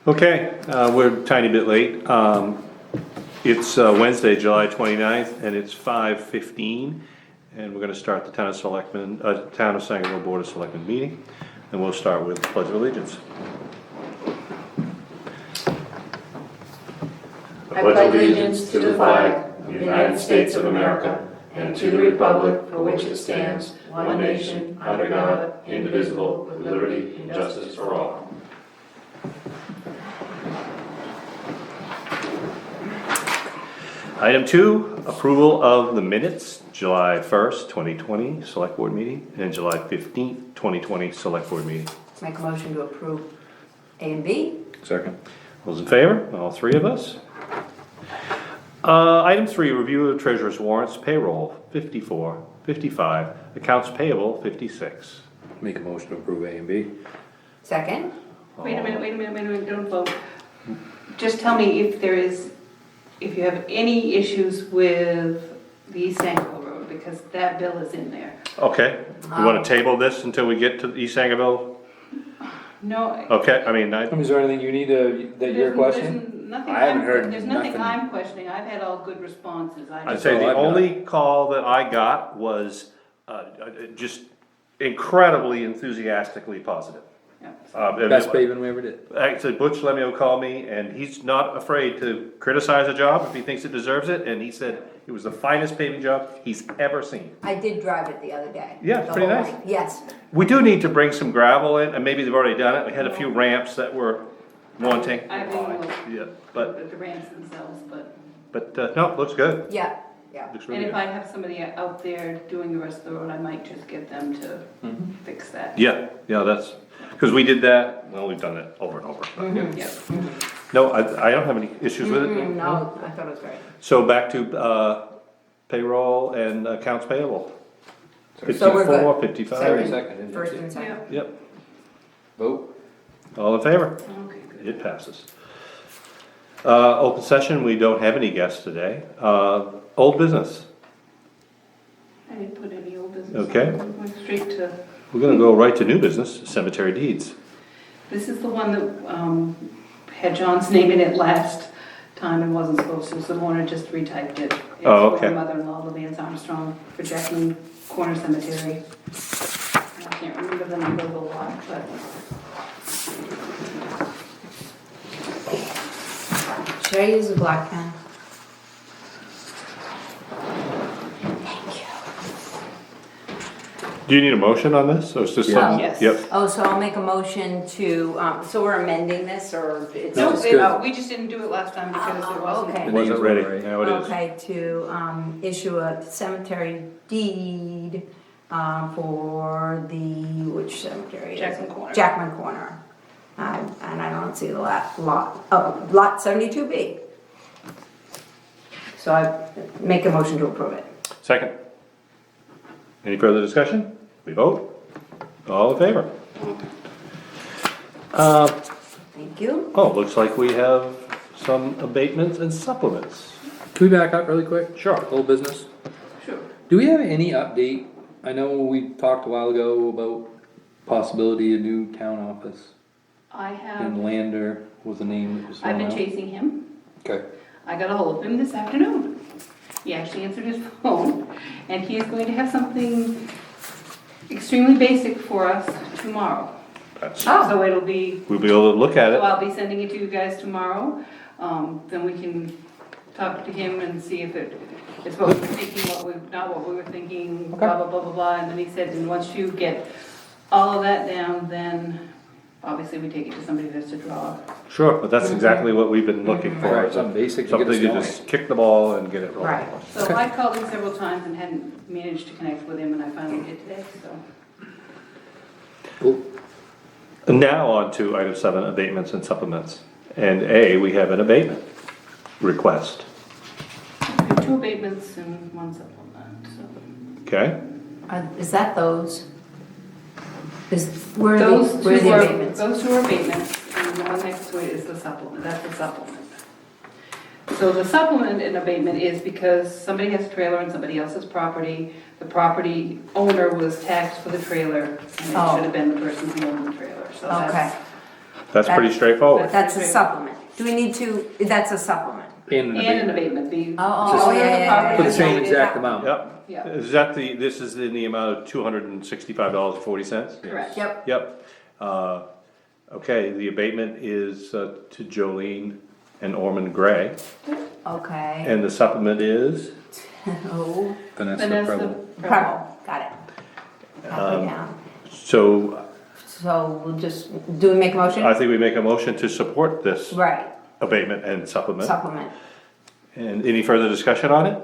Okay, we're a tiny bit late. It's Wednesday, July 29th, and it's 5:15, and we're gonna start the Town of Sangerville Board of Selectmen meeting, and we'll start with Pledge of Allegiance. I pledge allegiance to the flag of the United States of America and to the republic for which it stands, one nation, under God, indivisible, with liberty and justice for all. Item 2, approval of the minutes, July 1st, 2020, Select Board meeting, and July 15th, 2020, Select Board meeting. Make a motion to approve A and B. Second. Those in favor, all three of us? Item 3, review of treasurer's warrants, payroll, 54, 55, accounts payable, 56. Make a motion to approve A and B. Second. Wait a minute, don't vote. Just tell me if you have any issues with the East Sangerville Road, because that bill is in there. Okay, you wanna table this until we get to East Sangerville? No. Okay, I mean, Is there anything you need that you're questioning? There's nothing, I haven't heard there's nothing nothing. I'm questioning, I've had all good responses. I'd say the only call that I got was, just incredibly enthusiastically positive. Best paving we ever did. Actually, Butch Lemio called me, and he's not afraid to criticize a job if he thinks it deserves it, and he said it was the finest paving job he's ever seen. I did drive it the other day. Yeah, it's The pretty whole nice. length. Yes. We do need to bring some gravel in, and maybe they've already done it, we had a few ramps that were wanting. I've been Yeah, but, with the ramps themselves, but, no, looks good, Yeah, yeah. looks and really if good. I have somebody out there doing the rest of the road, I might just get them to fix that. Yeah, that's, because we did that, well, we've done it over and over. Yeah. No, I don't have any issues with it. No, I thought it was great. So back to payroll and accounts payable. So we're good. 54, 55. Second. First and second. Yep, Vote. all in favor? Okay, good. It passes. Open session, we don't have any guests today. Old business, I didn't put any old business. Okay. on. We went straight to, we're gonna go right to new business, cemetery deeds. this is the one that had John's name in it last time and wasn't supposed to, so the owner just retyped it. Oh, It's for okay. my mother-in-law, Lance Armstrong, for Jackman Corner Cemetery. I can't remember the number of the lot, but Should I use a black pen? Do you need a motion on this, or is this something? Yes. Yep, Oh, so I'll make a motion to, so we're amending this, or it's? no, it's good. we just didn't do it last time because it wasn't. Okay. it wasn't ready, Right. now it is. Okay, to issue a cemetery deed for which cemetery is it? Jackman Corner. Jackman Corner. And I don't see the lot 72B. So I make a motion to approve it. Second. Any further discussion? We vote? All in favor? Thank you. Oh, looks like we have some abatements and supplements. Can we back up really quick? Sure. Old business. Sure. Do we have any update? I know we talked a while ago about possibility of new town office. I And have, Lander was the name that was I've thrown been out. chasing him. Okay. I got a hold of him this afternoon. He actually answered his phone, and he is going to have something extremely basic for us tomorrow. That's, So it'll be, we'll be able to look at so it. I'll be sending it to you guys tomorrow. Then we can talk to him and see if it's what we were thinking, not what we were thinking, blah, blah, blah, blah, blah. And then he said, and once you get all of that down, then obviously we take it to somebody that's to draw. Sure, but that's exactly what we've been looking for. Alright, something basic to get us Something to going. just kick the ball and get it rolling. Right. So I called him several times and hadn't managed to connect with him, and I finally did today, so. Cool. And now on to item 7, abatements and supplements. And A, we have an abatement request, I have 2 abatements and 1 supplement, so. okay? Is that those? Where are Those the two are, abatements? those 2 are abatements, and the one next to it is the supplement, that's the supplement. So the supplement in abatement is because somebody has a trailer on somebody else's property, the property owner was taxed for the trailer, and it Oh. should have been the person who owned the trailer, so Okay. that's That's pretty straightforward. That's a supplement. Do we need to, that's a supplement? And And an abatement, the. Oh, yeah. For the same exact amount. Yep. Yeah. Is that this is in the amount of $265.40? Correct. Yep. Yep. Okay, the abatement is to Jolene and Orman Gray, Okay. and the supplement is, Oh, Vanessa Vanessa Preble. purple, got it. Halfway down. so So we'll just, do we make a motion? I think we make a motion to support this Right, abatement and supplement. supplement. And any further discussion on it?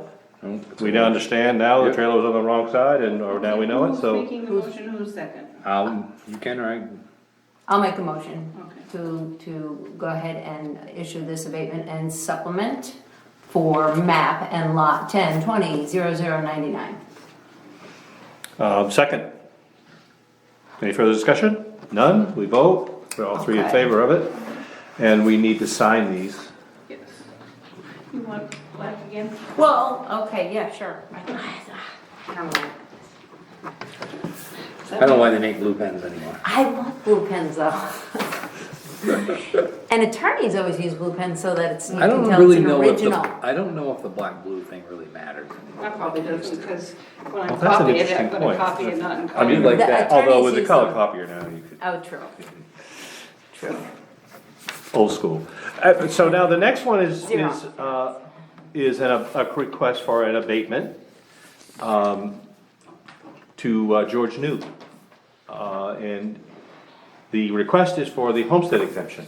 We now understand now the Yep. trailer was on the wrong side, or now we know it, Who's so. making the motion, who's second? You can, or I, I'll make a motion Okay. to go ahead and issue this abatement and supplement for map and lot 10200099. Second. Any further discussion? None? We vote. We're all three in Okay. favor of it. And we need to sign these. Yes. You want black again? Well, okay, yeah, sure. I don't know. I don't know why they make blue pens anymore. I love blue pens though. And attorneys always use blue pens so that it's, you I can don't tell really it's an know if original. I don't know if the black blue thing really matters anymore. That probably doesn't, because when I Well, that's an copy it, interesting I'm gonna point. copy it not in I color. mean, like The that. Although with the Attorneys color use copier now, you could, Oh, true. True. old school. So now the next one is a request for an abatement, to George New. And the request is for the homestead exemption.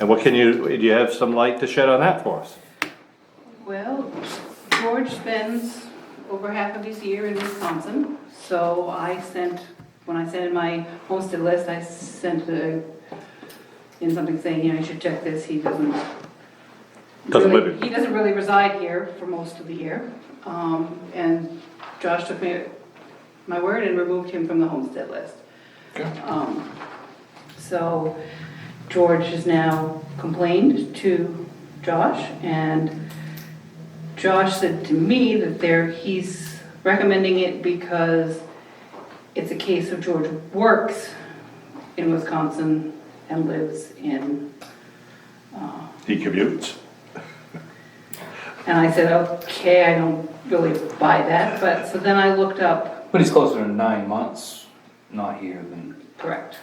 And what do you have some light to shed on that for us? Well, George spends over half of his year in Wisconsin, so when I sent in my homestead list, I sent in something saying, you should check this, he doesn't really reside here for most of the year. And Josh took my word and removed him from the homestead list. So George has now complained to Josh, and Josh said to me that he's recommending it because it's a case of George works in Wisconsin and lives in. He commutes. And I said, okay, I don't really buy that, but so then I looked up. But he's closer to 9 months not here than. Correct.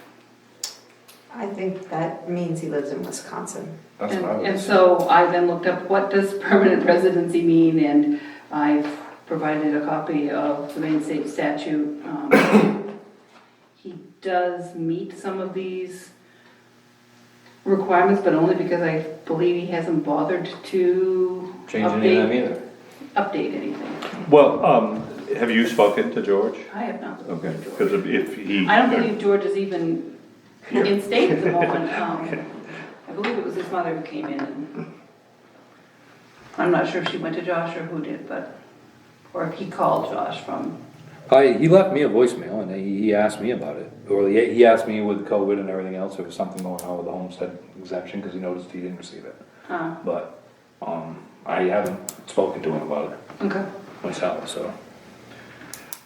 I think that means he lives in Wisconsin. That's what I would And say. so I then looked up, what does permanent residency mean? And I've provided a copy of the Maine State statute. He does meet some of these requirements, but only because I believe he hasn't bothered to Change any of them either. update anything. Well, have you spoken to George? I have not. Okay, because if he. I don't believe George is even in state at the moment. I believe it was his mother who came in, and I'm not sure if she went to Josh or who did, or if he called Josh from. He left me a voicemail and he asked me about it. Or he asked me with COVID and everything else, there was something going on with the homestead exemption because he noticed he didn't receive it. But I haven't spoken to him about it Okay. myself, so.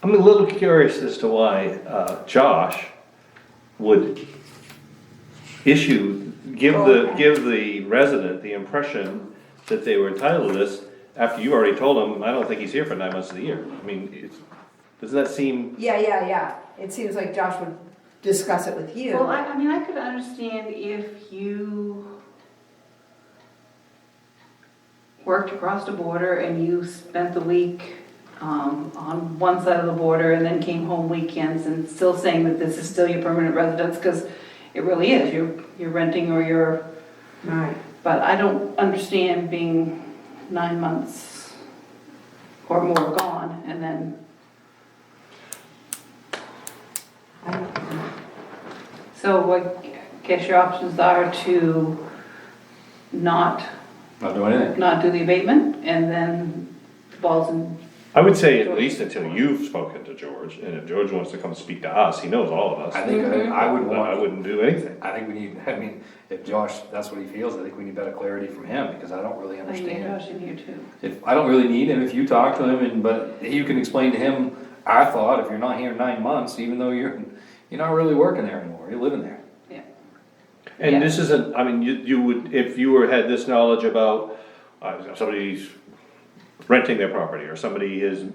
I'm a little curious as to why Josh would give the resident the impression that they were entitled to this after you already told him, I don't think he's here for 9 months of the year. I mean, doesn't that seem? Yeah. It seems like Josh would discuss it with you. Well, I mean, I could understand if you worked across the border and you spent the week on one side of the border and then came home weekends and still saying that this is still your permanent residence, because it really is, you're renting or you're. Right. But I don't understand being 9 months or more gone and then. I don't know. So I guess your options are to not Not doing anything. not do the abatement, and then the ball's in. I would say at least until you've spoken to George, and if George wants to come speak to us, he knows all of us. I think I would I want, wouldn't do anything. I think we need, I mean, if Josh, that's what he feels, I think we need better clarity from him because I don't really I need understand. Josh in here too. I don't really need him if you talk to him but you can explain to him our thought, if you're not here 9 months, even though you're not really working there anymore, you're living there. Yeah. And this isn't, I mean, you would, if you had this knowledge about, somebody's renting their property, or somebody is,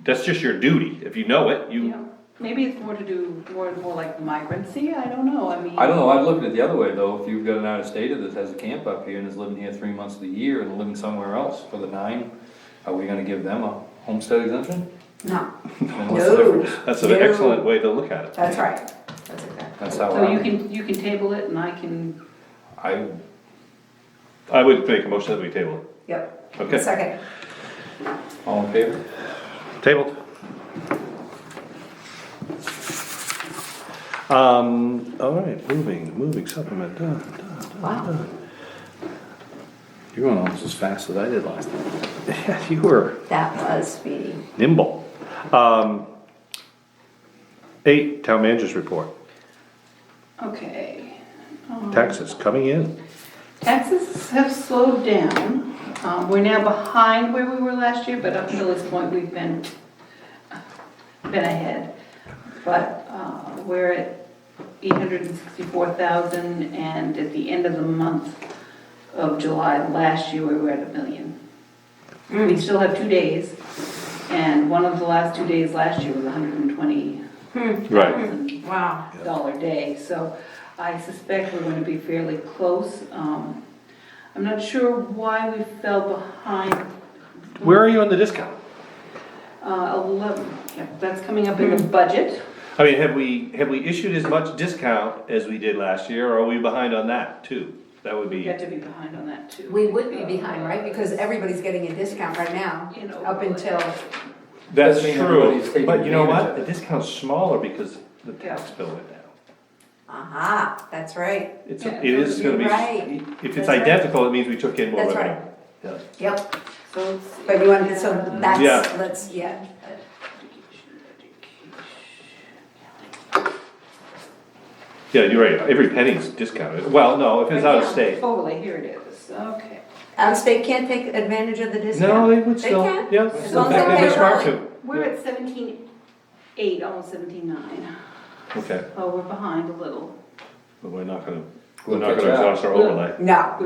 that's just your duty, if you know it, Yeah. Maybe it's more to do, more like migrancy, I don't know, I mean. I don't know, I'd look at it the other way though, if you've got an out-of-stater that has a camp up here and is living here 3 months of the year and living somewhere else for the 9, are we gonna give them a homestead exemption? No, And what's the difference? That's an excellent way to look at it. that's right, that's exactly. That's how So you can table it and I can, I would make a motion that we table it. Yep. Okay. Second. all in favor? Tabled. All right, moving supplement, done. Wow. You're going almost as fast as I did last time. Yeah, you were That was speedy. nimble. 8, town managers report. okay. Taxes coming in. Taxes have slowed down. We're now behind where we were last year, but up until this point, we've been ahead. But we're at 864,000, and at the end of the month of July last year, we were at $1 million. We still have 2 days, and one of the last 2 days last year was $120,000 Right. day, so I suspect we're gonna be fairly close. I'm not sure why we fell behind. Where are you on the discount? 11, yeah, that's coming up in the budget. I mean, have we issued as much discount as we did last year, or are we behind on that too? That would We be, got to be behind on that too. We would be behind, right? Because everybody's getting a discount right now, You know, up until, that's Doesn't mean true, everybody's taking but you know advantage what? of The it. discount's smaller because the tax bill went down. aha, that's right. It Yeah, is gonna be, you're right. if it's That's right. identical, it means we took in more That's revenue. right. Yeah. Yep, So it's. but you want to, so that's, Yeah. let's, yeah. Yeah, you're right, every penny's discounted. Well, no, if it's out of state. Overlay, here it is, okay. Out-of-state can't take advantage of the discount? No, they would They still, can? yeah. As In long as fact, they they'd be pay smart early. to. We're at 17.8, almost 17.9. Okay, Oh, we're behind a little. but we're not gonna We'll catch up. exhaust our overlay. No,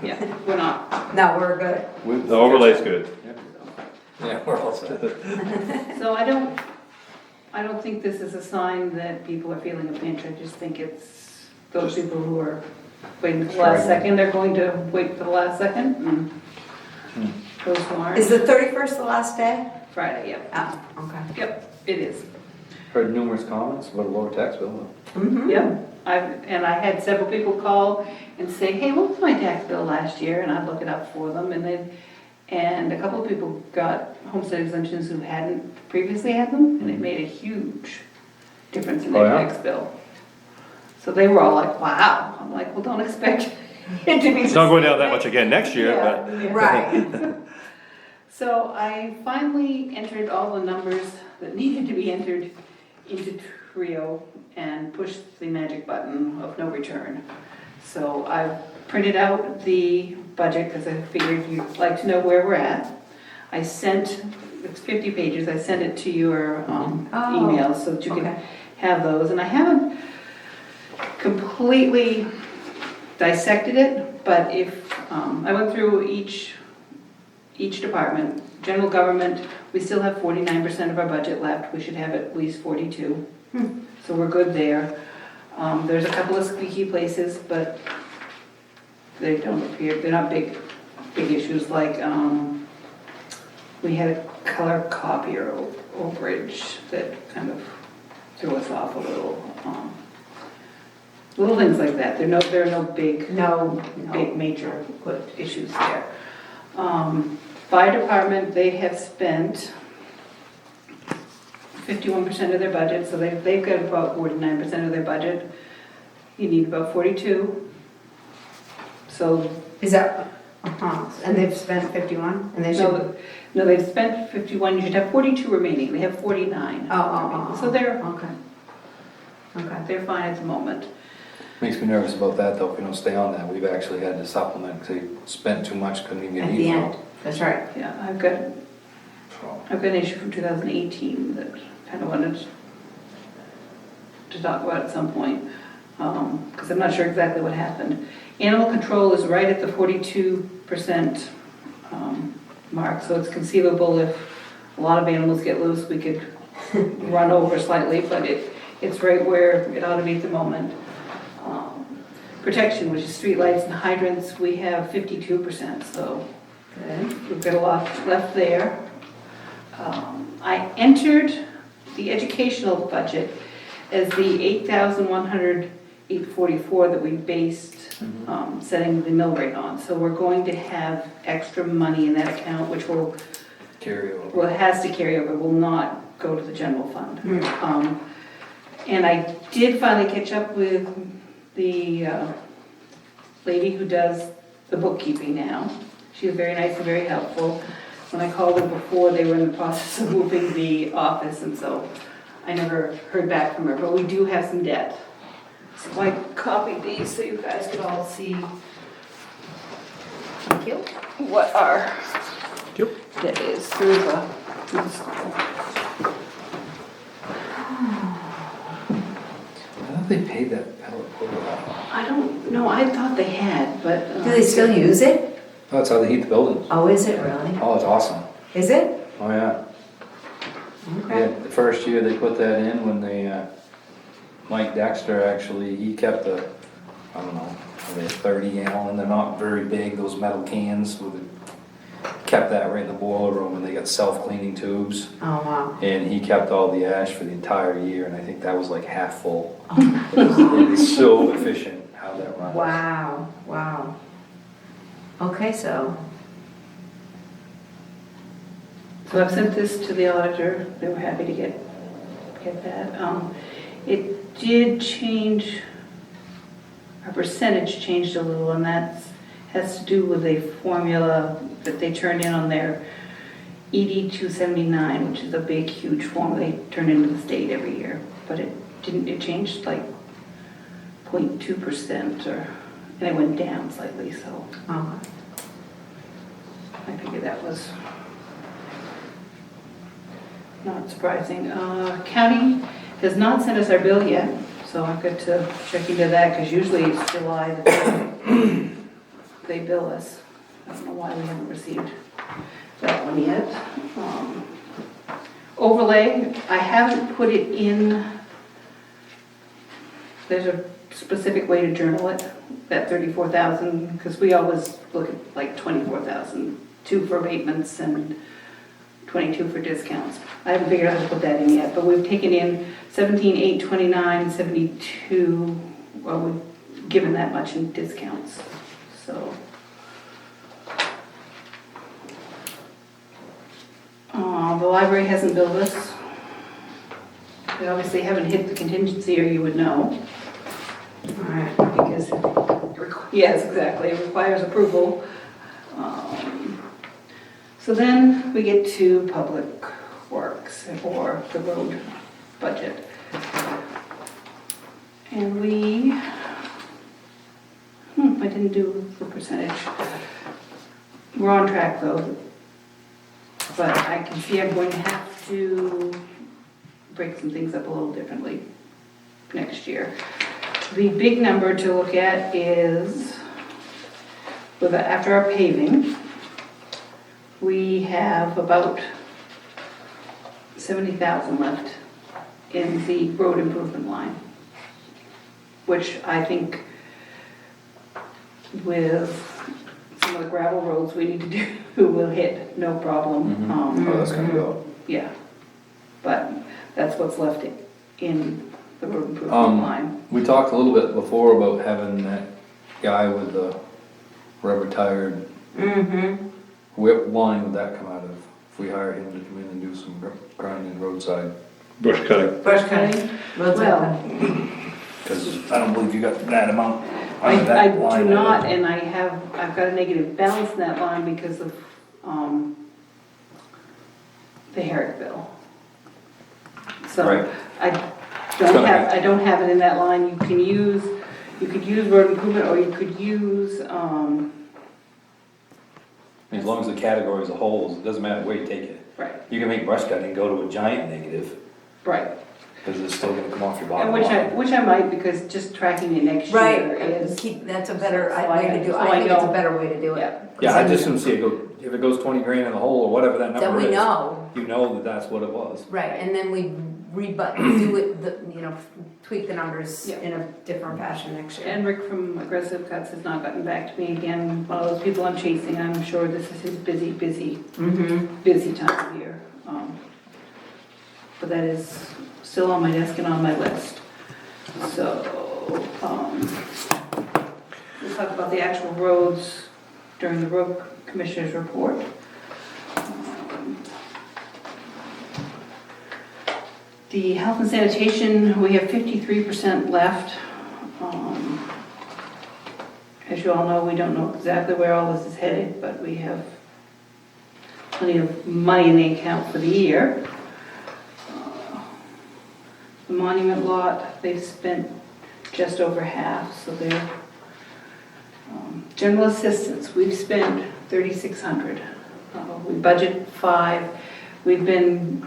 Yeah, we're not. no, we're good. The overlay's good. Yeah, we're all set. So I don't think this is a sign that people are feeling a pinch. I just think it's those people who are waiting for the last second, they're going to wait for the last second. And those who aren't. Is the 31st the last day? Friday, yep. Oh, okay. Yep, it is. Heard numerous comments about a lower tax bill. Mm-hmm. Yep. And I had several people call and say, hey, what was my tax bill last year? And I'd look it up for them. And a couple of people got homestead exemptions who hadn't previously had them, and it made a huge difference in their Oh, yeah? tax bill. So they were all like, wow. I'm like, well, don't expect it to be. It's not going down that much again next year, but. Right. So I finally entered all the numbers that needed to be entered into Trio and pushed the magic button of no return. So I've printed out the budget because I figured you'd like to know where we're at. I sent, it's 50 pages, I sent it to your email so that you can okay. have those. And I haven't completely dissected it, but if, I went through each department. General government, we still have 49% of our budget left, we should have at least 42. So we're good there. There's a couple of squeaky places, but they don't appear, they're not big issues, like, we had a color copier overage that kind of threw us off a little. Little things like that, there are no big major issues there. Fire department, they have spent 51% of their budget, so they've got about 49% of their budget. You need about 42. So. Is that, and they've spent 51? And they should. No, they've spent 51, you should have 42 remaining, they have 49. Oh. So they're Okay. fine at the moment. Makes me nervous about that though, if we don't stay on that, we've actually had to supplement, because they spent too much, couldn't even get At heat the out. end, that's right. Yeah, I've got So, an issue from 2018 that kind of wanted to talk about at some point. because I'm not sure exactly what happened. Animal control is right at the 42% mark, so it's conceivable if a lot of animals get loose, we could run over slightly, but it's right where it ought to be at the moment. Protection, which is streetlights and hydrants, we have 52%, so we've got a lot left there. I entered the educational budget as the 8,100,844 that we based setting the mill rate on. So we're going to have extra money in that account, which will Carry over. well, it has to carry over, will not go to the general fund. And I did finally catch up with the lady who does the bookkeeping now. She was very nice and very helpful. When I called her before, they were in the process of moving the office, and so I never heard back from her, but we do have some debt. So I copied these so you guys could all see Thank you. what our Yep. debt is through the school. I thought they paid that pellet quota off. I don't know, I thought they had, but. Do they still use it? Oh, that's how they heat the buildings. Oh, is it really? Oh, it's awesome. Is it? Oh, yeah. Okay. Yeah, the first year they put that in when they, Mike Dexter actually, he kept the, I don't know, are they 30 gallon, they're not very big, those metal cans with it. Kept that right in the boiler room and they got self-cleaning tubes. Oh, wow. And he kept all the ash for the entire year and I think that was like half full. It is so efficient how that runs. Wow, wow. Okay, so, So I've sent this to the auditor, they were happy to get that. It did change, our percentage changed a little, and that has to do with a formula that they turned in on their ED 279, which is a big, huge formula they turn into the state every year. But it changed like 0.2% and it went down slightly, so oh, I figured that was not surprising. County has not sent us our bill yet, so I've got to check into that, because usually it's July that they bill us. I don't know why we haven't received that one yet. Overlay, I haven't put it in, there's a specific way to journal it, that 34,000, because we always look at like 24,000, 2 for abatements and 22 for discounts. I haven't figured out how to put that in yet, but we've taken in 17,829, 72, well, we've given that much in discounts, so. The library hasn't billed us. They obviously haven't hit the contingency, or you would know. all right. Because, yes, exactly, it requires approval. So then we get to public works or the road budget. And I didn't do the percentage. We're on track though, but I can see I'm going to have to break some things up a little differently next year. The big number to look at is, after our paving, we have about 70,000 left in the road improvement line, which I think with some of the gravel roads we need to do, will hit no problem. Oh, that's gonna go. Yeah, but that's what's left in the road improvement line. We talked a little bit before about having that guy with the rubber tired. Mm-hmm. What line would that come out of? If we hire him to come in and do some grinding roadside? Brush cutting. Brush cutting, roads Well, open. Because I don't believe you got that amount I under that line. do not, and I've got a negative balance in that line because of the Herrick bill. So Right. I don't have it in that line. You could use road improvement, or you could use, As long as the category is a whole, it doesn't matter where you take it. right, You can make brush cutting go to a giant negative. right. Cause it's still gonna come off your And bottom line. which I might, because just tracking it next Right, year is. that's a better So way to do it, so I think it's a know. better way to do it. Yeah. Yeah, I just didn't see it go, if it goes 20 grand in the hole or whatever that Then number is. we know, You know that that's what it was. right, and then we do it, tweak the numbers Yeah. in a different fashion next year. And Rick from Aggressive Cuts has not gotten back to me again, one of those people I'm chasing, I'm sure this is his busy time of year. But that is still on my desk and on my list. So, we'll talk about the actual roads during the road commissioner's report. The health and sanitation, we have 53% left. As you all know, we don't know exactly where all this is headed, but we have plenty of money in the account for the year. The monument lot, they've spent just over half, so they're, general assistance, we've spent $3,600. We budget 5, we've been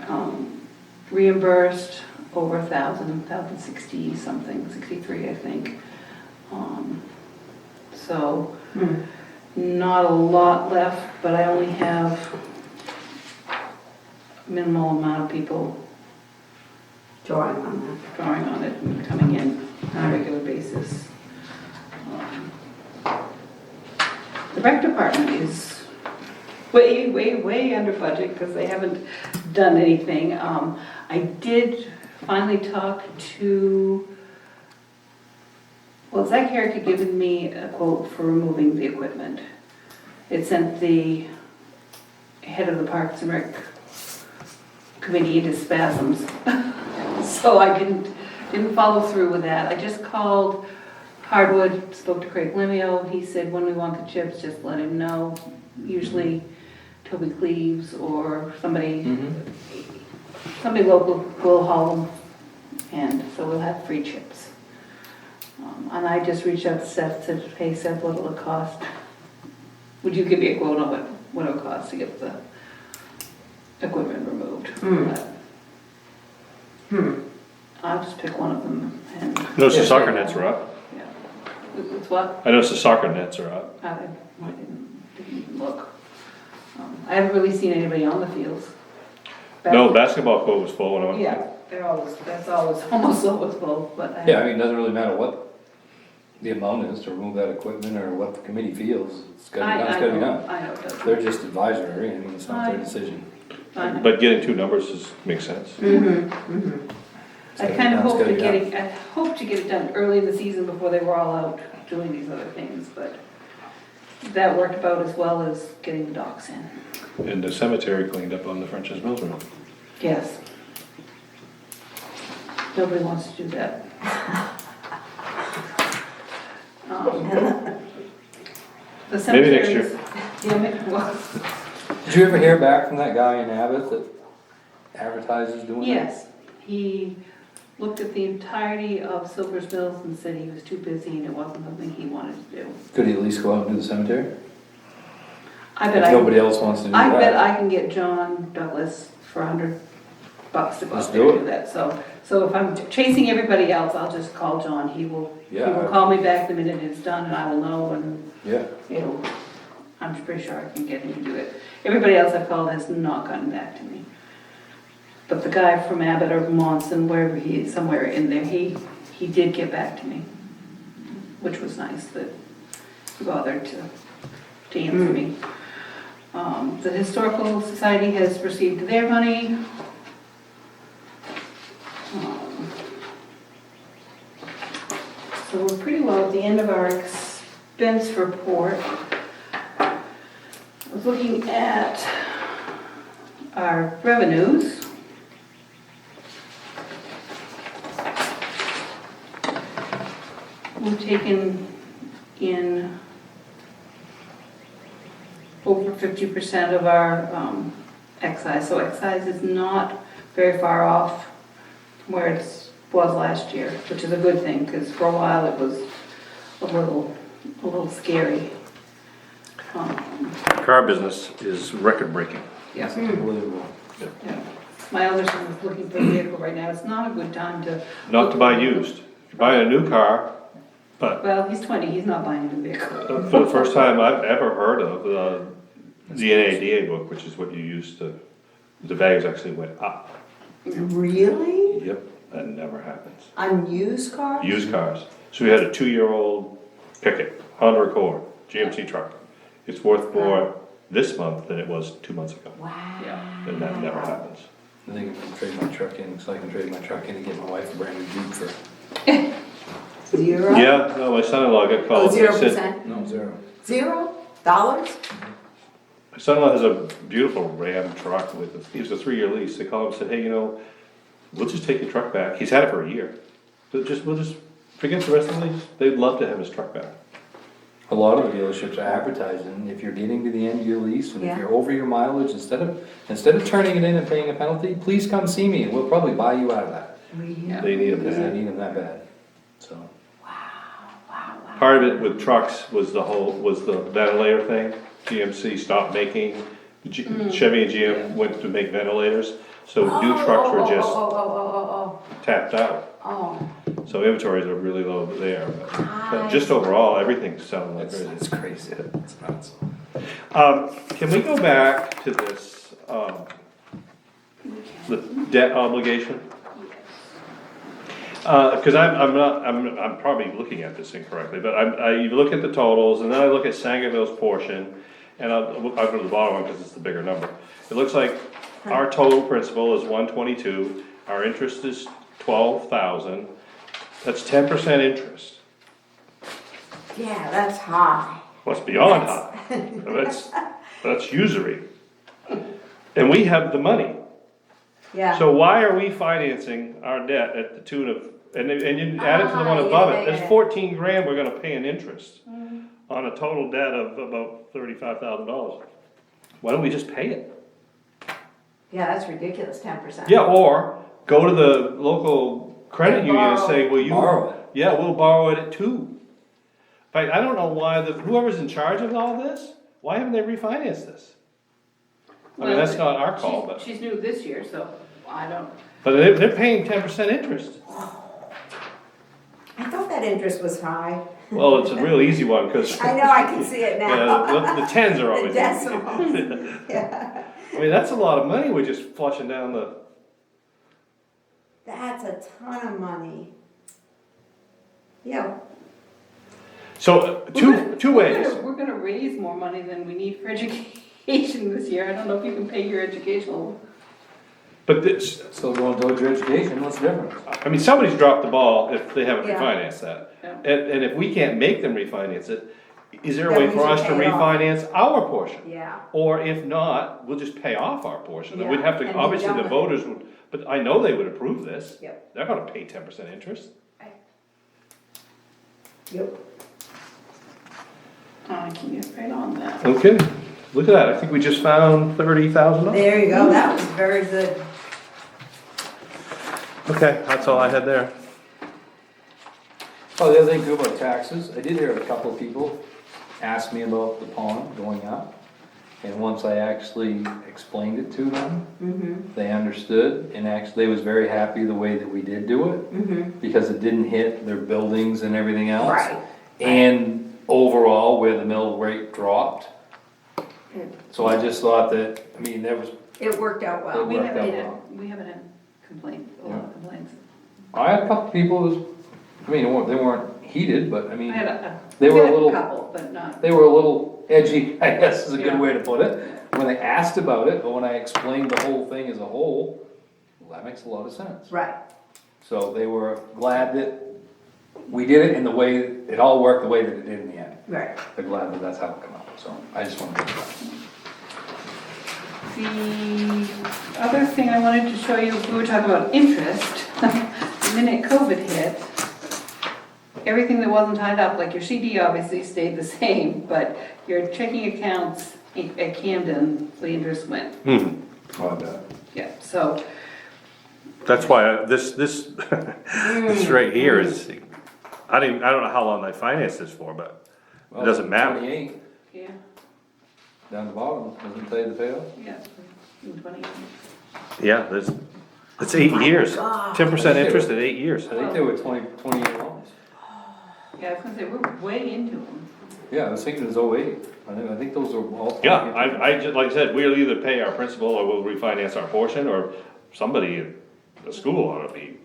reimbursed over 1,060 something, 63 I think. So, not a lot left, but I only have a minimal amount of people Drawing on that. drawing on it and coming in on a regular basis. The rec department is way under budget because they haven't done anything. I did finally talk to, well, Zach Herrick had given me a quote for removing the equipment. It sent the head of the Parks and Rec committee into spasms. So I didn't follow through with that. I just called Hardwood, spoke to Craig Limio. He said when we want the chips, just let him know. Usually Toby Cleaves or somebody local will haul them, and so we'll have free chips. And I just reached out to Seth, said, hey Seth, what'll it cost? Would you give me a quote on what it would cost to get the equipment removed? I'll just pick one of them and. Notice the soccer nets are up. Yeah. It's what? I noticed the soccer nets are up. I didn't even look. I haven't really seen anybody on the fields. No, basketball court was full when I went. Yeah, that's always, almost always full, but I. Yeah, I mean, it doesn't really matter what the amount is to remove that equipment or what the committee feels. It's gotta be done. I know it does. They're just advisory, I mean, it's not their decision. I know. But getting 2 numbers makes sense. I kind of hope to get it done early in the season before they were all out doing these other things, but that worked about as well as getting the docks in. And the cemetery cleaned up on the French's Mills Road. Yes. Nobody wants to do that. The Maybe next year. cemeteries- Yeah, maybe, well, Did you ever hear back from that guy in Abbott that advertises doing that? yes, he looked at the entirety of Silver's Mills and said he was too busy and it wasn't something he wanted to do. Could he at least go out and do the cemetery? I If bet nobody else wants to do I bet that. I can get John Douglas for $100 to go Let's out there do and it. do that. So if I'm chasing everybody else, I'll just call John. He will Yeah. call me back the minute it's done and I will know, and Yeah, I'm pretty sure I can get him to do it. Everybody else I've called has not gotten back to me. But the guy from Abbott or Monson, wherever he is, somewhere in there, he did get back to me, which was nice that he bothered to answer me. The Historical Society has received their money. So we're pretty well at the end of our expense report. I was looking at our revenues. We've taken in over 50% of our excise, so excise is not very far off from where it was last year, which is a good thing, because for a while it was a little scary. Car business is record breaking. Yeah. unbelievable. Yeah. my other son is looking for a vehicle right now, it's not a good time to. Not to buy used. You're buying a new car, but Well, he's 20, he's not buying a new vehicle. for the first time I've ever heard of the NADA book, which is what you used to, the values actually went up. Really? Yep, that never happens. On used cars? Used cars. So we had a 2-year-old Pickett, Honda Accord, GMC truck. It's worth more this month than it was 2 months ago. Wow. Yeah. And that never happens. I think I can trade my truck in, so I can trade my truck in and get my wife a brand new Jeep for, 0? Yeah, no, my son-in-law got Oh, called. He said- 0%? no, zero. $0? My son-in-law has a beautiful Ram truck with, it was a 3-year lease. They called him and said, hey, we'll just take your truck back. He's had it for a year. We'll just forget the rest of the lease. They'd love to have his truck back. A lot of the dealerships are advertising, if you're getting to the end of your lease, and if Yeah. you're over your mileage, instead of turning it in and paying a penalty, please come see me, and we'll probably buy you out of that. Yeah. They need Because I it. need them that bad, so. Part of it with trucks was the ventilator thing. GMC stopped making, Chevy and GM went to make ventilators. So new trucks were just tapped out. Oh, So inventories are really low there. But just overall, everything's selling like crazy. It's crazy, it's nuts. Can we go back to this, the debt obligation? Cause I'm probably looking at this incorrectly, but you look at the totals, and then I look at Sangerville's portion, and I'll go to the bottom one, cause it's the bigger number. It looks like our total principal is 122, our interest is 12,000, that's 10% interest. yeah, that's high. What's beyond high? That's usury. And we have the money. Yeah. So why are we financing our debt at the tune of, and you add it to the one Ah, above yeah, it, there's yeah. 14 grand we're gonna pay in interest on a total debt of about $35,000. Why don't we just pay it? Yeah, that's ridiculous, 10%. Yeah, or go to the local credit And union and borrow. say, well, you. Borrow it. Yeah, we'll borrow it at 2. But I don't know why whoever's in charge of all this, why haven't they refinanced this? I mean, Well, that's not our call, but. She's new this year, so I don't, But they're paying 10% interest. I thought that interest was high. Well, it's a real easy one, because. I know, I can see it now. Yeah, the tens are always. The easy. decimals. Yeah. I mean, that's a lot of money we're just flushing down the, That's a ton of money. Yeah, so, two ways. we're gonna raise more money than we need for education this year. I don't know if you can pay your educational. But this, Still going towards your education, what's the difference? I mean, somebody's dropped the ball if they haven't Yeah. refinanced that. Yeah. And if we can't make them refinance it, is there a Then way we for should us to pay it off. refinance our portion? yeah. Or if not, we'll just pay off our portion, and we'd Yeah, have to, and be obviously done the with it. voters would, but I know they would approve this. Yep. They're gonna pay 10% interest. Yep. I can get right on that. Okay, look at that, I think we just found $30,000. There you go, that was very good. Okay, that's all I had there. Oh, the other thing too about taxes, I did hear a couple of people ask me about the pond going up. And once I actually explained it to them, they understood, and actually they was very happy the way that we did do it. Because it didn't hit their buildings and everything else. Right. And overall, where the mill rate dropped. So I just thought that, I mean, there was, It worked out well. We worked haven't out had, well. we haven't had complaints, a lot of complaints. I had a couple people, I mean, they weren't heated, but I mean, I had they were a we had little, couple, but not. they were a little edgy, I guess is a good Yeah. way to put it. When they asked about it, but when I explained the whole thing as a whole, well, that makes a lot of sense. Right. So they were glad that we did it in the way, it all worked the way that it did in the end. Right. They're glad that that's how it came out, so I just wanted to get that. The other thing I wanted to show you, we were talking about interest. The minute COVID hit, everything that wasn't tied up, like your CD obviously stayed the same, but your checking accounts at Camden, the interest went. Oh, I bet. Yeah, so, That's why this right here is, I don't know how long they financed this for, but it doesn't matter. 28, yeah, down the bottom, doesn't tell you the payoff? yeah, in 20. Yeah, it's 8 years, God. 10% interest at 8 years. I think they were 20-year loans. Yeah, I was gonna say, we're way into them. Yeah, I was thinking it was 08. I think those are all. Yeah, I just, like I said, we'll either pay our principal or we'll refinance our portion, or somebody at the school ought to be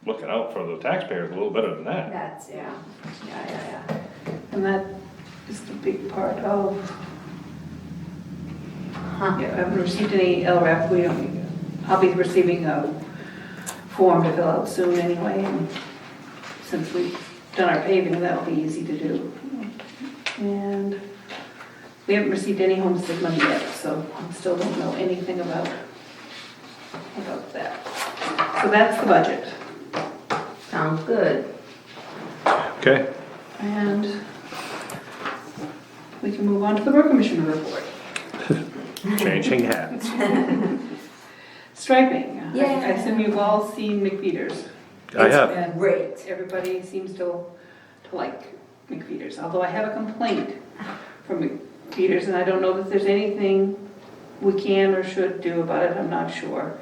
looking out for the taxpayers a little better than that. That's, yeah. And that is the big part of, Huh. yeah, I haven't received any LRAP, I'll be receiving a form to fill out soon anyway, and since we've done our paving, that'll be easy to do. And we haven't received any homestead money yet, so I still don't know anything about that. So that's the budget. Sounds good. Okay, And we can move on to the road commissioner report. changing hats. Striping. I Yeah. assume you've all seen McFeeters. I have. And Great. everybody seems to like McFeeters, although I have a complaint from McFeeters, and I don't know that there's anything we can or should do about it, I'm not sure.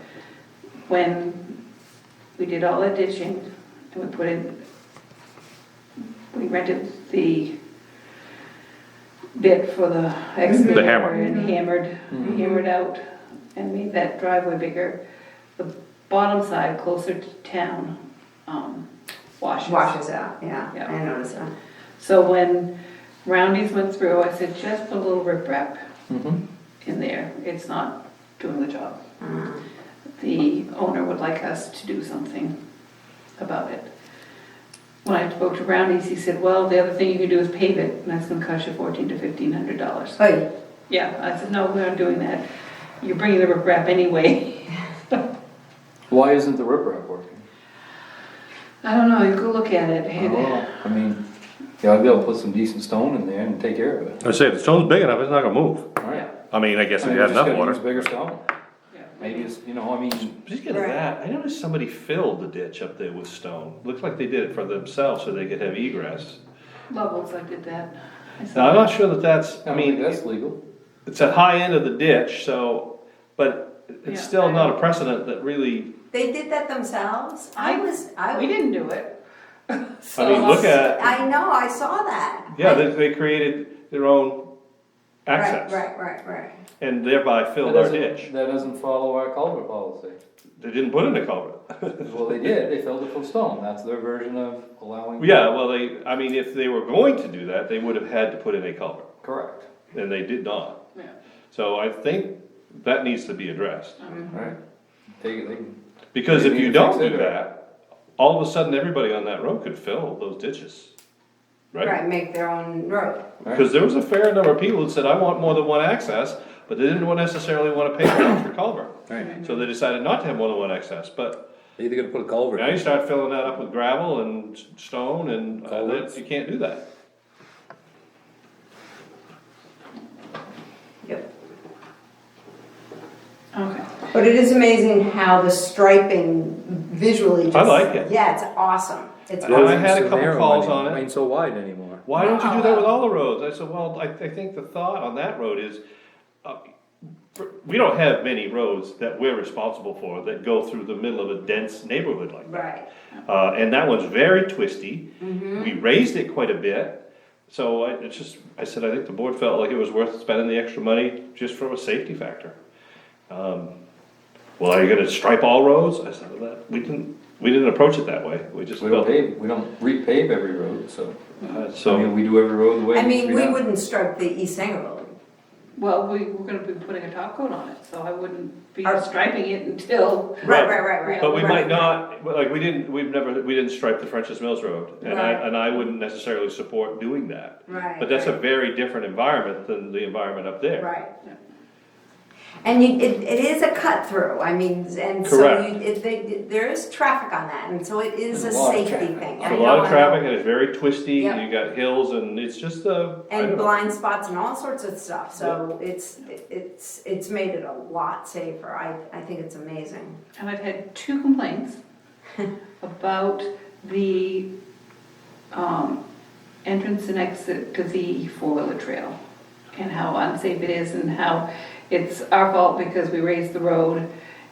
When we did all that ditching, and we rented the bit for the excavator. The hammer. And hammered out and made that driveway bigger. The bottom side, closer to town, washes. Out, yeah, Yeah. I noticed that. So when Roundy's went through, I said, just put a little riprap Mhm. in there. It's not doing the job. The owner would like us to do something about it. When I spoke to Roundy's, he said, well, the other thing you can do is pave it, and that's gonna cost you $1,400 to $1,500. Oh, Yeah, I said, no, we're not doing that. You're bringing the riprap anyway. Why isn't the riprap working? I don't know, you go look at it. I mean, yeah, I'd be able to put some decent stone in there and take care of it. I say, if the stone's big enough, it's not gonna move. Right. I mean, I guess if I you mean, had just enough gotta water. use bigger stone. Yeah. Maybe it's, I mean, Speaking of that, I noticed somebody filled the ditch up there with stone. Looked like they did it for themselves so they could have egress. Levels, I did that. I said, Now, I'm not sure that that's, I mean, that's legal. it's at high end of the ditch, so, but it's Yeah, still I not know. a precedent that really, they did that themselves? We didn't do it. I mean, look at, I know, I saw that. yeah, they created their own access. Right. And thereby filled our ditch. That doesn't follow our culvert policy. They didn't put in a culvert. Well, they did, they filled it full of stone, that's their version of allowing. Yeah, well, I mean, if they were going to do that, they would have had to put in a culvert, Correct, and they did not. Yeah. So I think that needs to be addressed. right. They can, Because They if need you to don't fix it, do or- that, all of a sudden, everybody on that road could fill those ditches, right? Right, make their own road. Because there was a fair number of people that said, I want more than one access, but they didn't necessarily want to pay for an extra culvert. right. So they decided not to have more than one access, but They're either gonna put a culvert. now you start filling that up with gravel and stone, and Culverts. you can't do that. Yep. Okay. But it is amazing how the striping visually just. I like it. Yeah, it's awesome. It's Yeah, I awesome. had a couple calls on it. Ain't so wide anymore. Why don't you do that with all the roads? I said, well, I think the thought on that road is, we don't have many roads that we're responsible for that go through the middle of a dense neighborhood like that. Right. And that one's very twisty. We raised it quite a bit. So I said, I think the board felt like it was worth spending the extra money just for a safety factor. Well, are you gonna stripe all roads? I said, well, we didn't approach it that way. We just We don't felt. we don't repave every road, so, I So, mean, we do every road the way I it needs to mean, be we done. wouldn't stripe the East Sanger Road. Well, we're gonna be putting a top coat on it, so I wouldn't be Our- striping it until, Right. but we right. might not, like, we didn't stripe the French's Mills Road. And Right. I wouldn't necessarily support doing that. Right. But that's a very different environment than the environment up there. Right. And it is a cut through, I mean, and so Correct. there is traffic on that, and so it is a There's a lot of safety traffic. thing. It's I a lot know, of I traffic know. and it's very twisty, Yep. you got hills and it's just I And don't know. blind spots and all sorts of stuff, so it's made it a lot safer, I think it's amazing. and I've had 2 complaints about the, entrance and exit to the 4-wheeler trail, and how unsafe it is, and how it's our fault because we raised the road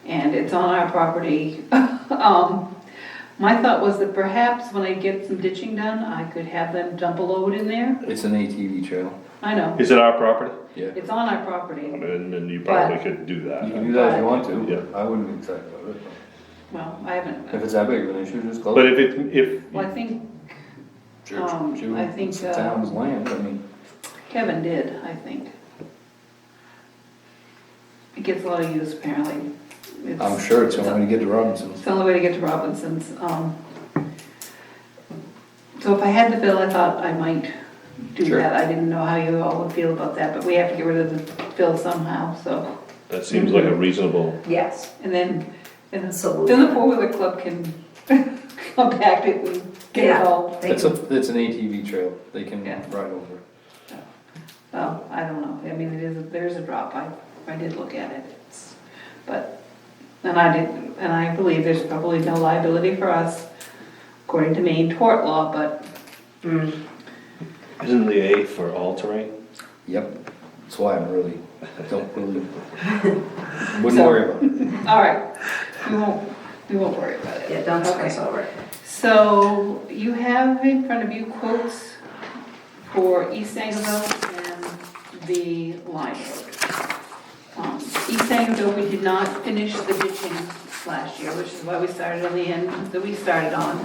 and it's on our property. My thought was that perhaps when I get some ditching done, I could have them dump a load in there. It's an ATV trail. I know, Is it our property? Yeah. it's on our property. And you probably could do You that. can do that if you want to. Yeah. I wouldn't be excited about it. Well, I haven't, If it's that big of an issue, just close But it. if, well, I think Sure, I think, it's the town's land, I mean. Kevin did, I think. It gets a lot of use apparently. I'm sure it's the only way to get to Robinson's. It's the only way to get to Robinson's. So if I had the bill, I thought I might do Sure. that. I didn't know how you all would feel about that, but we have to get rid of the bill somehow, so. That seems like a reasonable, Yes. And then the Solution. four-wheeler club can compact it and get it Yeah. all. They It's an ATV trail, they can Yeah. ride over. Oh, I don't know. I mean, there's a drop. I did look at it. And I believe there's probably no liability for us according to Maine tort law, but isn't the A for all terrain? Yep, that's why don't really, wouldn't So- worry about it. all right. We won't worry about it. Yeah, don't stress over it. So you have in front of you quotes for East Sangerville and the line road. East Sangerville, we did not finish the ditching last year, which is why we started on the end that we started on.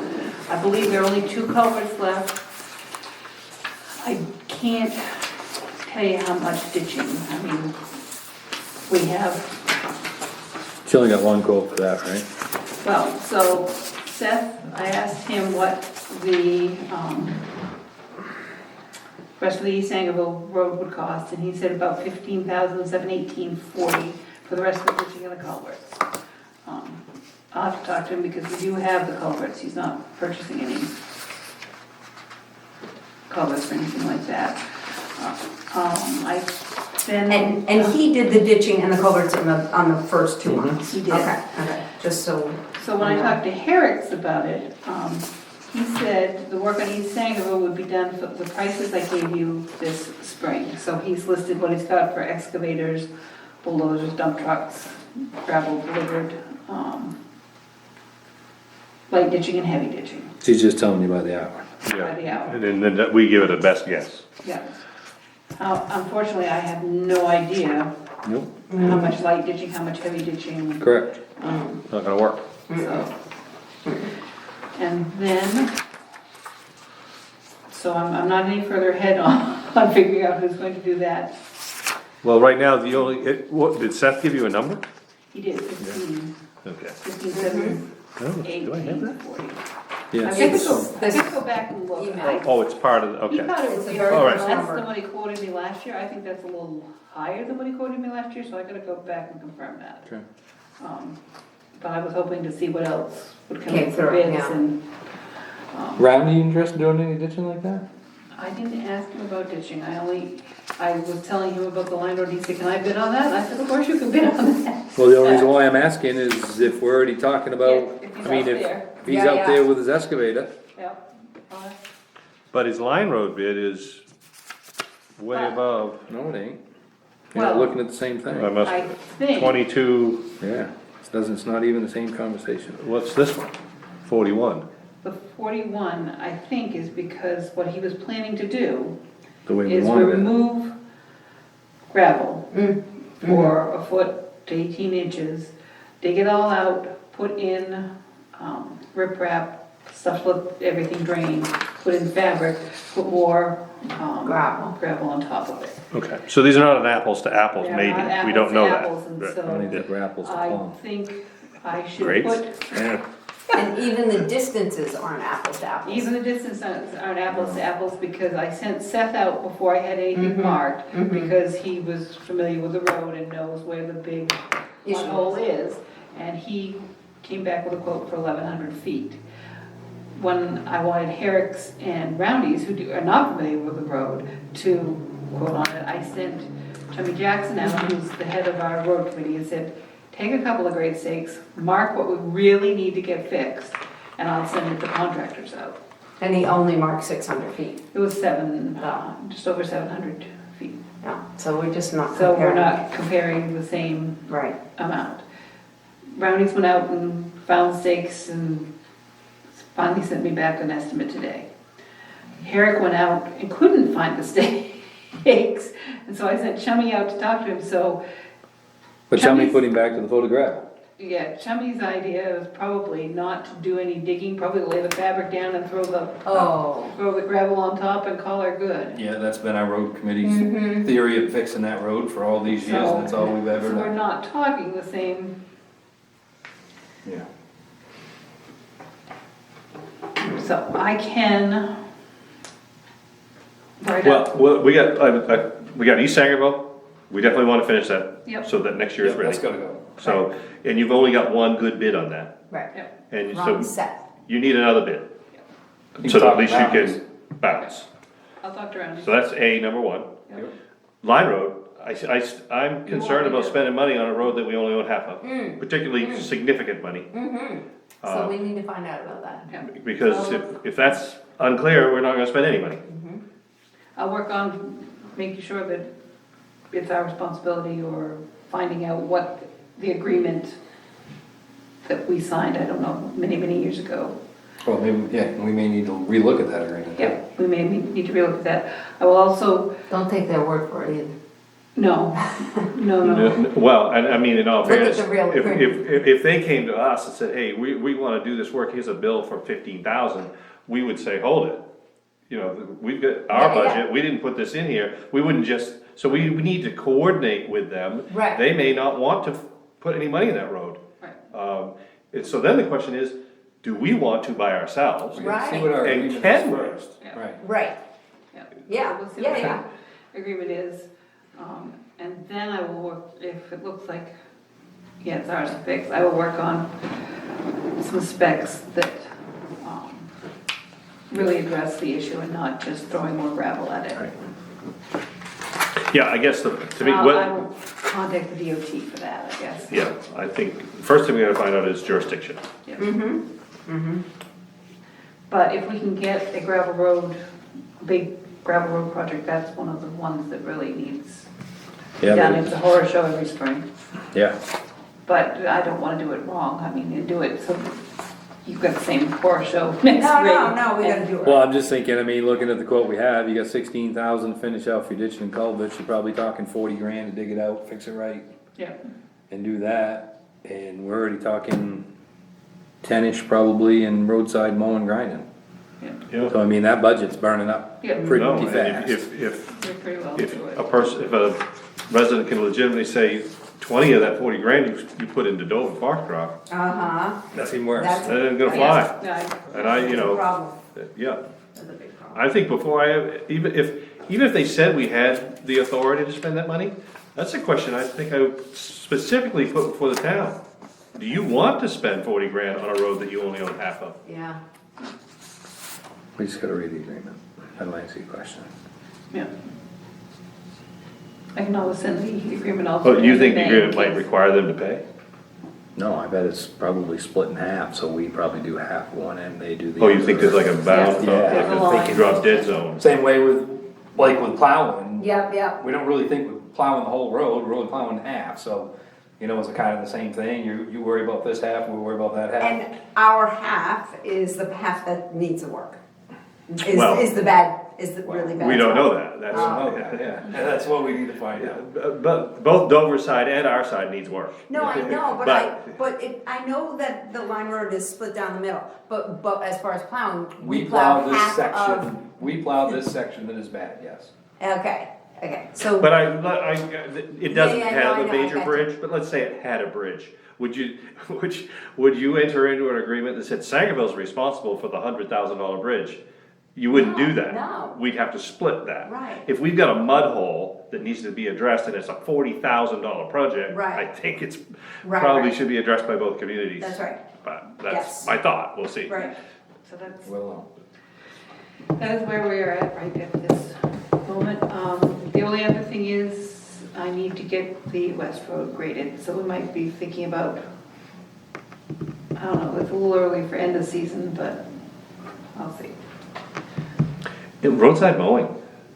I believe there are only 2 culverts left. I can't tell you how much ditching, I mean, we have. She only got one quote for that, right? Well, so Seth, I asked him what the rest of the East Sangerville road would cost, and he said about $15,718.40 for the rest of the ditching of the culverts. I'll have to talk to him because we do have the culverts, he's not purchasing any culverts or anything like that. I've been. And he did the ditching and the culverts on the first 2 months? He did. Okay, just so. So when I talked to Herrick's about it, he said the work on East Sangerville would be done for the prices I gave you this spring. So he's listed what he's got for excavators, bulldozers, dump trucks, gravel delivered, light ditching and heavy ditching She's just telling you by the hour. by the hour. and then we give it a best guess. Yeah. Unfortunately, I have no idea Nope. how much light ditching, how much heavy ditching. Correct. Not gonna work. So, and then, so I'm not any further ahead on figuring out who's going to do that. Well, right now, what, did Seth give you a number? He did 15, Okay. 15, 7, Oh, do I have that? 40. Yes. I could go back and look. Email. Oh, it's part of, He okay. thought it would It's a be very good less number. than what he quoted me last year. I think that's a little higher than what he quoted me last year, so I gotta go back and confirm that. Sure. But I was hoping to see what else would come Came in for through, bids yeah. and, Round, you interested in doing any ditching like that? I didn't ask him about ditching. I was telling him about the line road. He said, can I bid on that? And I said, of course you can bid on that. Well, the only reason why I'm asking is if we're already talking about, Yeah, if he's I mean, out there. if he's Yeah, out yeah. there with his excavator. Yep. But his line road bid is way above, No, it ain't. You're not Well, looking at the same I thing. must, I think, 22, Yeah, it's not even the same conversation. what's this one? 41. the 41, I think, is because what he was planning to do The way we is wanted it. remove gravel for a foot to 18 inches, dig it all out, put in riprap, stuff, let everything drain, put in fabric, put more gravel on top of it. Okay, so these are not an apples to apples, They're maybe, not we don't know that. apples to apples, and Right. so I don't think they're apples to I plum. think I should Grapes? put, Yeah. And even the distances aren't apples to apples. even the distance aren't apples to apples, because I sent Seth out before I had anything marked, because he was familiar with the road and knows where the big Issue hole is, and he came back with a quote for 1,100 feet. When I wanted Herrick's and Roundy's, who are not familiar with the road, to quote on it, I sent Tommy Jackson out, who's the head of our road committee, and said, take a couple of grade stakes, mark what we really need to get fixed, and I'll send it to contractors out. And he only marked 600 feet. It was just over 700 feet. Yeah, so we're just not So we're comparing. not comparing the same Right. amount. Brownies went out and found stakes and finally sent me back an estimate today. Herrick went out and couldn't find the stakes, and so I sent Chummy out to talk to him, so. But tell me Chummy's- putting back to the photograph. Yeah, Chummy's idea was probably not to do any digging, probably lay the fabric down and throw the gravel on top and call her good. Yeah, that's been our road committee's theory of fixing that road for all these years, and that's all we've ever So we're done. not talking the same, Yeah. so I can write up. Well, we got East Sangerville, we definitely wanna finish that. Yep. So that next year is Yep, ready. that's gotta go. So, and you've only got one good bid on that, Right. Yep. and Wrong so set. you need another bid. You So can that at talk least you boundaries. can bounce. I'll talk to Randy. So that's A, number one. Yep. Line Road, I'm concerned me about to- spending money on a road that we only own half of, particularly significant money. So we need to find out about that. Yeah. Because if that's unclear, we're not gonna spend any money. I'll work on making sure that it's our responsibility or finding out what the agreement that we signed, I don't know, many, many years ago. Well, maybe, yeah, we may need to relook at that agreement. Yeah, we may need to relook at that. I will also, Don't take their word for it either. no, no. Well, and I mean, in all Look at fairness, the real if they came to us and said, hey, we wanna do this work, here's a bill for 15,000, we would say, hold it. You know, we've got our Yeah, yeah. budget, we didn't put this in here, we wouldn't just, so we need to coordinate with them. Right. They may not want to put any money in that road. Right. And so then the question is, do we want to by ourselves? We gotta See what our And agreement can is we? first. Yeah. Right. Right. Yeah. Yeah, So we'll see yeah, what yeah. the agreement is, and then I will work, if it looks like, yeah, it's ours to fix, I will work on some specs that, really address the issue and not just throwing more gravel at it. Yeah, I guess to me, I what, will contact the DOT for that, I guess. yeah, I think, first thing we gotta find out is jurisdiction. Yeah. But if we can get a gravel road, a big gravel road project, that's one of the ones that really needs Yeah, done. but- It's a horror show every spring. Yeah. But I don't wanna do it wrong, I mean, you do it so you've got the same horror show next No, spring. no, we gotta do it. Well, I'm just thinking, I mean, looking at the quote we have, you got 16,000 to finish off your ditch and culverts, you're probably talking 40 grand to dig it out, fix it right, Yeah, and do that. And we're already talking 10-ish probably in roadside mowing grinding. yeah, So I mean, that budget's burning up Yeah. pretty No, and fast. we're pretty well if into a it. person, if a resident can legitimately say 20 of that 40 grand you put into Dover Foxcroft, Uh-huh. That's even worse. That's- that ain't gonna Yeah, fly. yeah, And I, you That's a know, problem. yeah, That's a big problem. I think before even if they said we had the authority to spend that money, that's a question I think I would specifically put before the town. Do you want to spend 40 grand on a road that you only own half of? Yeah. We just gotta read the agreement. That might answer your question. yeah. I can always send the agreement also. But you think the in agreement might case- require them to pay? No, I bet it's probably split in half, so we probably do half one and they do the Oh, other. you think there's like a bound, Yeah. like There's a a line. drop dead zone? Same way with, like with plowing. Yep, yep. We don't really think we're plowing the whole road, we're only plowing half, so, you know, it's kind of the same thing. You worry about this half, we worry about that half. And our half is the half that needs the work. Well- Is the bad, is the really bad. We don't know spot. that, that's, Oh. Yeah, and that's what we need to find out. but both Dover's side and our side needs work. No, I know, But- but I know that the line road is split down the middle, but as far as plowing, We plow this half section, we plow this section that is bad, yes. Okay, so. But it doesn't Yeah, yeah, have no, a I know, I major got you. bridge, but let's say it had a bridge. Would you enter into an agreement that said Sangerville's responsible for the $100,000 bridge? You wouldn't do that. No. We'd have to split that. Right. If we've got a mud hole that needs to be addressed and it's a $40,000 project, Right. I think it's Right, probably right. should be addressed by both communities. That's right. But Yes. that's my thought, we'll see. Right, So that's, Well, that is where we are at right at this moment. The only other thing is, I need to get the West Road graded, so we might be thinking about, I don't know, it's a little early for end of season, but I'll see. Roadside mowing,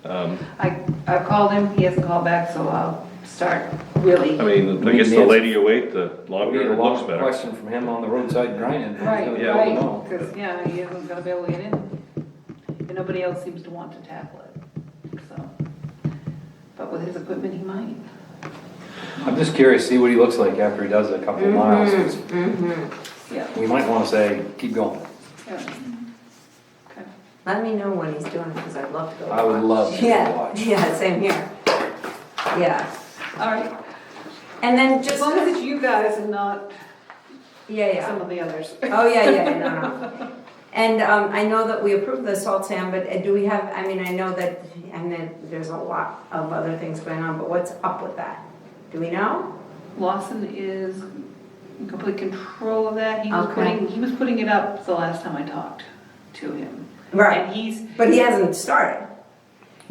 I I've called him, he hasn't called back, so I'll start really. I mean, I guess the later you wait, the longer it looks better. Question from him on the roadside grinding. He's Right, gonna be Yeah. able to right, know. because, yeah, he isn't gonna be able to get in. And nobody else seems to want to tackle it, so. But with his equipment, he might. I'm just curious, to see what he looks like after he does a couple of miles, 'cause Yeah. we might wanna say, keep going. Yeah. Okay. Let me know when he's doing it, because I'd love to go. I would love to go Yeah, watch. yeah, same here. Yeah, All right, and then as just, long as it's you guys and not yeah, some yeah. of the others. Oh, yeah, no. And I know that we approved the salt sand, but do we have, I mean, I know that, and then there's a lot of other things going on, but what's up with that? Do we know? Lawson is in complete control of that. Okay. He was putting it up the last time I talked to him. Right. And he's, But he hasn't started.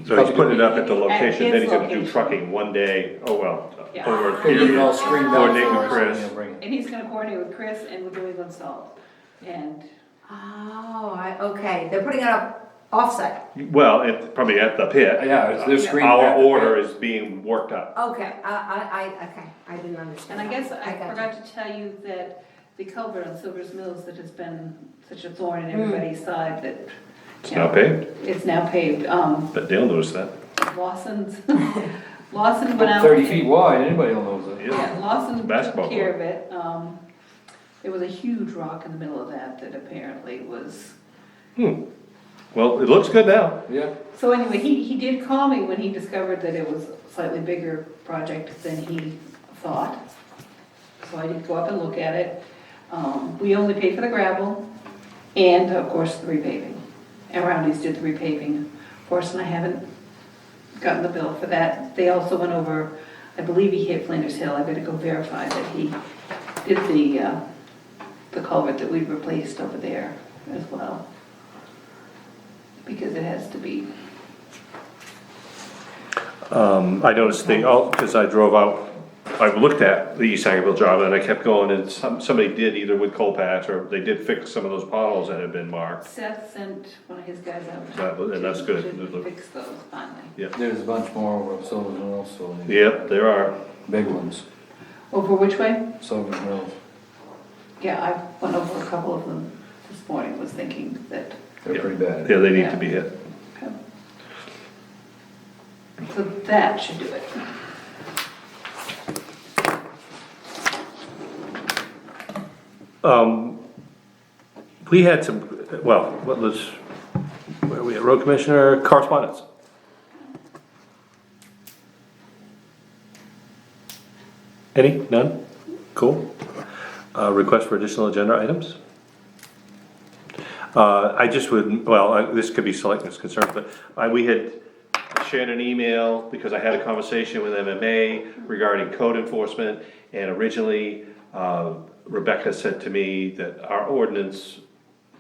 So he's putting it up at the At location, then his he's gonna do location. trucking one day, Yeah. over a He'll be period. all screened out. Coordinate with for us, Chris. and he'll bring it. and he's gonna coordinate with Chris and with New England Salt. And, Oh, okay, they're putting it up offsite. Well, it's probably at the pit. Yeah, they're screened. Our at the order pit. is being worked up. Okay, okay, I didn't understand. and I guess I got you. forgot to tell you that the culvert on Silver's Mills that has been such a thorn in everybody's side that. It's now paved, It's now paved. but Dale noticed that. Lawson's, Lawson went out. 30 feet wide, anybody will know that. Yeah, Lawson took Basketball care of it. There was a huge rock in the middle of that apparently was, Well, it looks good now. Yeah. so anyway, he did call me when he discovered that it was a slightly bigger project than he thought. So I did go up and look at it. We only paid for the gravel and of course the repaving. And Roundy's did the repaving for us and I haven't gotten the bill for that. They also went over, I believe he hit Flanders Hill. I better go verify that he did the culvert that we replaced over there as well. Because it has to be. I noticed because I drove out, I looked at the East Sangerville job and I kept going and somebody did either with coal patch or they did fix some of those potholes that had been marked. Seth sent one of his guys out. And that's good. To fix those finally. There's a bunch more over at Silver Mills, so. Yep, there are. Big ones, Over which way? Silver Mills. Yeah, I went over a couple of them this morning, was thinking that. They're Yeah. pretty bad. Yeah, they need to be hit. Okay. So that should do it. We had some, well, where are we at, road commissioner correspondence? Any, none? Cool. Request for additional agenda items? I just would, well, this could be selectmen's concern, but we had shared an email because I had a conversation with MMA regarding code enforcement, and originally, Rebecca said to me that our ordinance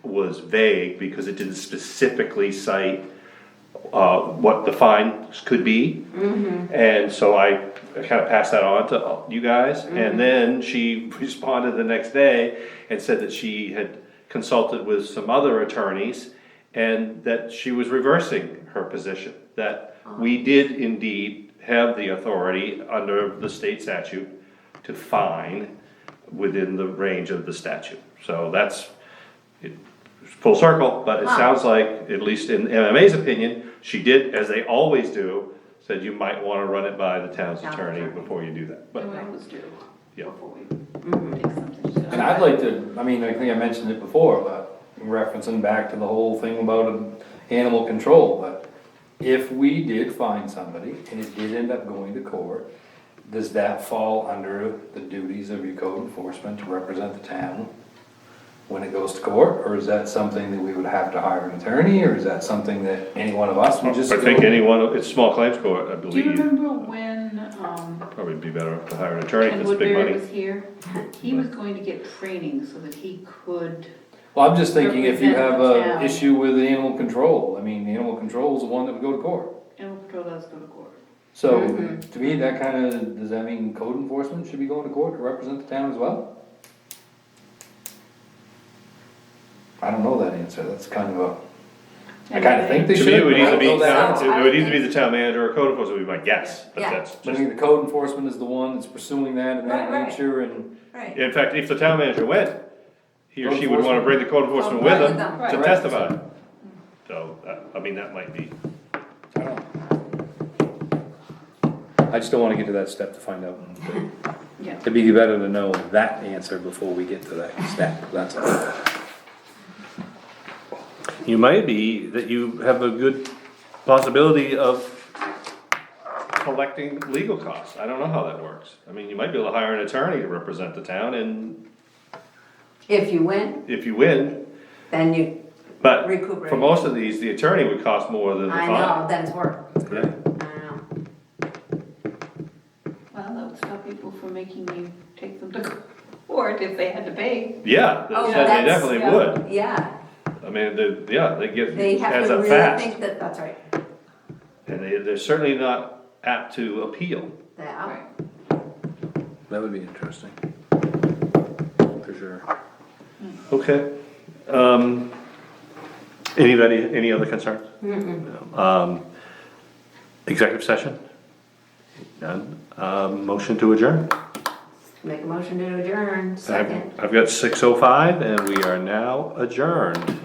was vague because it didn't specifically cite what the fines could be. And so I kind of passed that on to you guys, and then she responded the next day and said that she had consulted with some other attorneys and that she was reversing her position, that we did indeed have the authority under the state statute to fine within the range of the statute. So that's it, full circle, but it sounds like, at least in MMA's opinion, she did, as they always do, said you might wanna run it by the town's attorney before you do that, but, And we always do. Yeah. Before we take something. So- And I'd like to, I mean, I think I mentioned it before, but referencing back to the whole thing about animal control, but if we did find somebody and it did end up going to court, does that fall under the duties of your code enforcement to represent the town when it goes to court? Or is that something that we would have to hire an attorney, or is that something that any one of us would just? I think it's small claims court, I Do you believe, remember when, probably be better to hire an attorney, Ken because it's big Woodbury money. was here? He was going to get training so that he could, Well, I'm just thinking if you have Represent the a town. issue with animal control, I mean, animal control is the one that would go to court. animal control does go to court. So, to me, that kinda, does that mean code enforcement should be going to court to represent the town as well? I don't know that answer, that's kind of a, I kinda think they To should. me, it would but I either don't be, know that. it would either be the town manager or code enforcement would be my guess, but Yeah. that's I just. mean, the code enforcement is the one that's pursuing that and that Right, right. nature and. Right. In fact, if the town manager went, he or Code she would wanna bring the code enforcement Right, with with them them. to Right. testify. So, I mean, that might be, I don't know. I just don't wanna get to that step to find out. Yeah. It'd be better to know that answer before we get to that step, that's all. you might be that you have a good possibility of collecting legal costs. I don't know how that works. I mean, you might be able to hire an attorney to represent the town and If you win, if you win, then you, but Recuperate. for most of these, the attorney would cost more than the I fine. know, then it's work. Yeah. I know. Well, that would stop people from making you take them to court if they had to pay. Yeah, Oh, they that's- definitely yeah. would. Yeah, I mean, they get, they have adds to up really fast. think that, that's right. And they're certainly not apt to appeal. Yeah. Right. That would be interesting. For sure. Okay. Any other concerns? No. Executive session? None. Motion to adjourn? Make a motion to adjourn, second. I've got 6:05 and we are now adjourned.